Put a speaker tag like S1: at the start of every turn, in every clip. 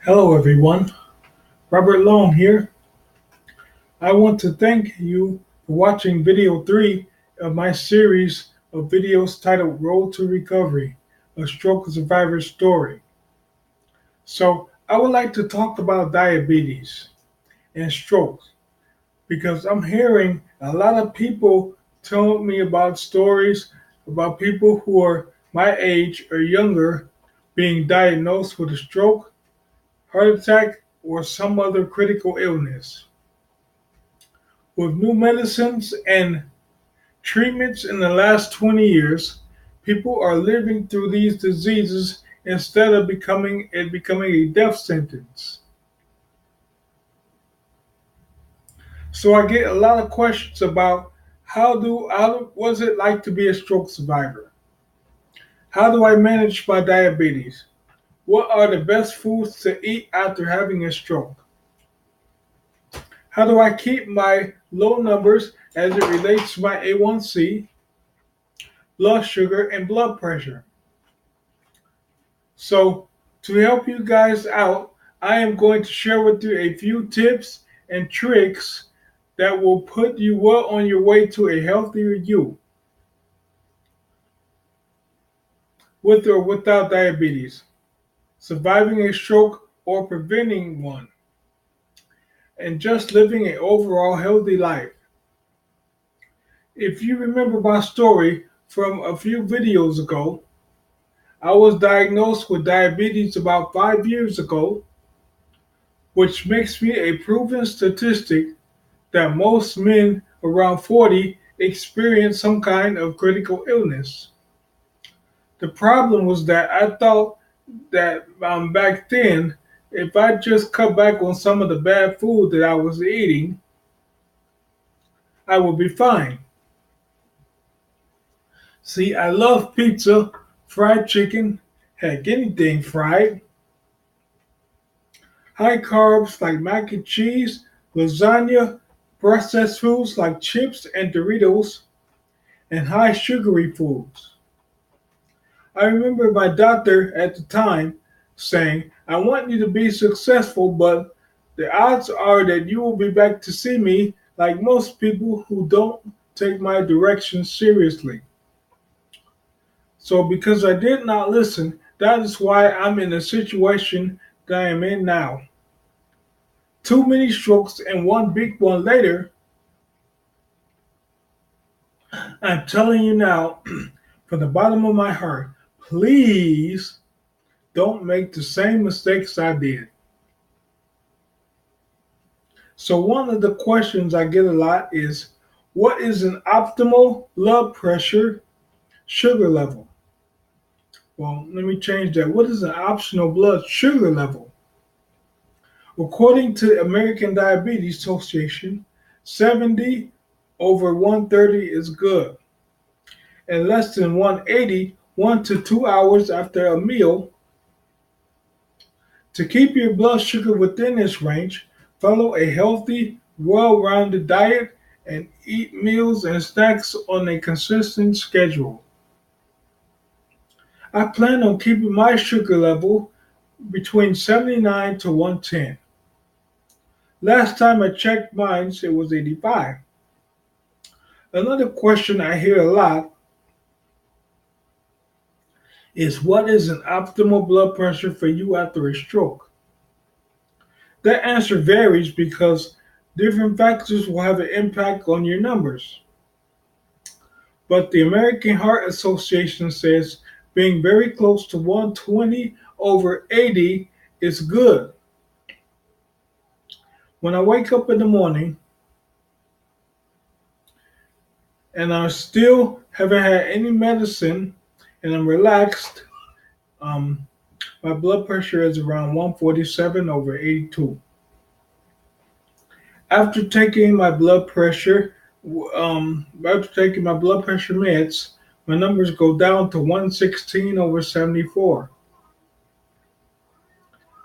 S1: Hello, everyone. Robert Long here. I want to thank you for watching video 3 of my series of videos titled Road to Recovery, a stroke survivor's story. So, I would like to talk about diabetes and strokes because I'm hearing a lot of people tell me about stories about people who are my age or younger being diagnosed with a stroke, heart attack, or some other critical illness. With new medicines and treatments in the last 20 years, people are living through these diseases instead of becoming a death sentence. So I get a lot of questions about how was it like to be a stroke survivor? How do I manage my diabetes? What are the best foods to eat after having a stroke? How do I keep my low numbers as it relates to my A1C, blood sugar, and blood pressure? So, to help you guys out, I am going to share with you a few tips and tricks that will put you well on your way to a healthier you, with or without diabetes, surviving a stroke or preventing one, and just living an overall healthy life. If you remember my story from a few videos ago, I was diagnosed with diabetes about 5 years ago, which makes me a proven statistic that most men around 40 experience some kind of critical illness. The problem was that I thought that back then, if I just cut back on some of the bad food that I was eating, I would be fine. See, I love pizza, fried chicken, heck, anything fried, high carbs like mac and cheese, lasagna, processed foods like chips and Doritos, and high sugary foods. I remember my doctor at the time saying, I want you to be successful, but the odds are that you will be back to see me like most people who don't take my directions seriously. So, because I did not listen, that is why I'm in the situation that I am in now. Too many strokes and one big one later, I'm telling you now, from the bottom of my heart, please don't make the same mistakes I did. So one of the questions I get a lot is, what is an optimal blood pressure sugar level? Well, let me change that. What is an optional blood sugar level? According to the American Diabetes Association, 70 over 130 is good, and less than 180, 1 to 2 hours after a meal. To keep your blood sugar within this range, follow a healthy, well-rounded diet and eat meals and snacks on a consistent schedule. I plan on keeping my sugar level between 79 to 110. Last time I checked mine, it was 85. Another question I hear a lot is, what is an optimal blood pressure for you after a stroke? That answer varies because different factors will have an impact on your numbers. But the American Heart Association says being very close to 120 over 80 is good. When I wake up in the morning and I still haven't had any medicine and I'm relaxed, um, my blood pressure is around 147 over 82. After taking my blood pressure, after taking my blood pressure meds, my numbers go down to 116 over 74.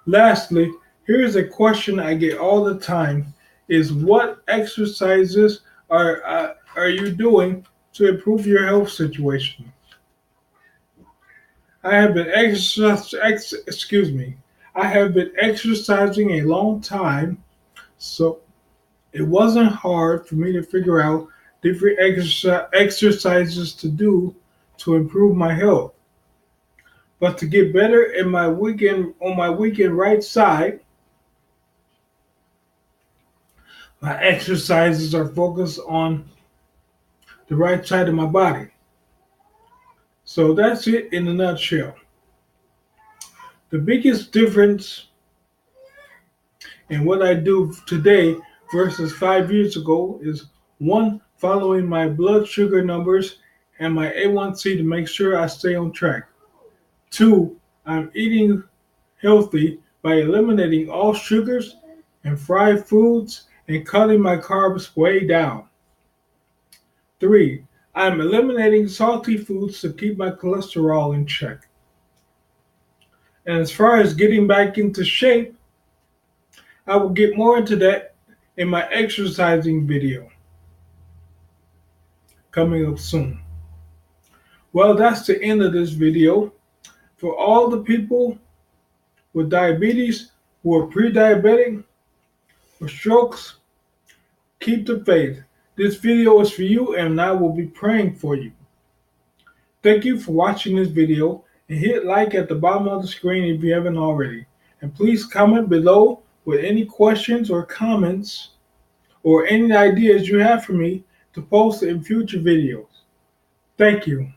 S1: Lastly, here is a question I get all the time: is what exercises are you doing to improve your health situation? I have been exercise, excuse me. I have been exercising a long time, so it wasn't hard for me to figure out different exercises to do to improve my health. But to get better in my weekend on my weekend right side, my exercises are focused on the right side of my body. So that's it in a nutshell. The biggest difference in what I do today versus 5 years ago is one, following my blood sugar numbers and my A1C to make sure I stay on track. Two, I'm eating healthy by eliminating all sugars and fried foods and cutting my carbs way down. Three, I'm eliminating salty foods to keep my cholesterol in check. And as far as getting back into shape, I will get more into that in my exercising video coming up soon. Well, that's the end of this video. For all the people with diabetes who are pre-diabetic or strokes, keep the faith. This video is for you and I will be praying for you. Thank you for watching this video and hit like at the bottom of the screen if you haven't already. And please comment below with any questions or comments or any ideas you have for me to post in future videos. Thank you.